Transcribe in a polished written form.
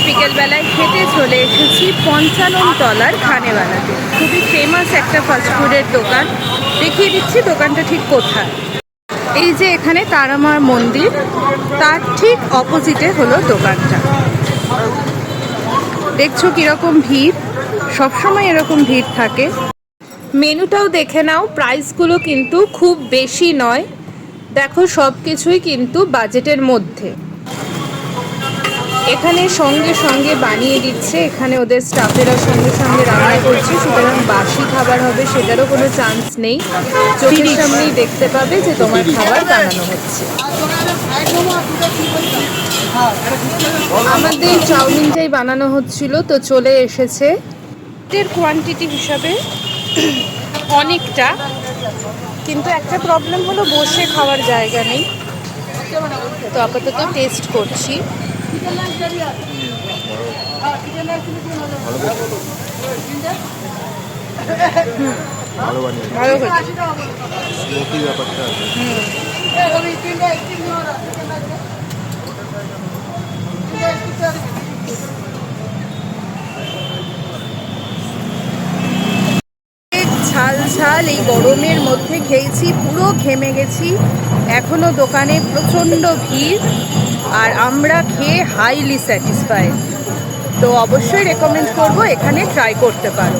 বিকেলবেলায় খেতে চলে এসেছি পঞ্চাননতলার খানেওয়ালাতে। খুবই ফেমাস একটা ফাস্টফুডের দোকান, দেখিয়ে দিচ্ছি দোকানটা ঠিক কোথায়। এই যে এখানে তারামার মন্দির, তার ঠিক অপোজিটে হলো দোকানটা। দেখছো কিরকম ভিড়, সবসময় এরকম ভিড় থাকে। মেনুটাও দেখে নাও, প্রাইসগুলো কিন্তু খুব বেশি নয়। দেখো সব কিছুই কিন্তু বাজেটের মধ্যে। এখানে সঙ্গে সঙ্গে বানিয়ে দিচ্ছে, এখানে ওদের স্টাফেরা সঙ্গে সঙ্গে রান্না করছে, সুতরাং বাসি খাবার হবে সেটারও কোনো চান্স নেই। চোখের সামনেই দেখতে পাবে যে তোমার খাবার বানানো হচ্ছে। আমাদের চাউমিনটাই বানানো হচ্ছিল, তো চলে এসেছে। এর কোয়ান্টিটি হিসাবে অনেকটা, কিন্তু একটা প্রবলেম হলো বসে খাওয়ার জায়গা নেই। তো আপাতত টেস্ট করছি। ভালো হয়েছে। ঝাল ঝাল এই গরমের মধ্যে খেয়েছি, পুরো ঘেমে গেছি। এখনো দোকানে প্রচণ্ড ভিড়, আর আমরা খেয়ে হাইলি স্যাটিসফাইড। তো অবশ্যই রেকমেন্ড করবো, এখানে ট্রাই করতে পারো।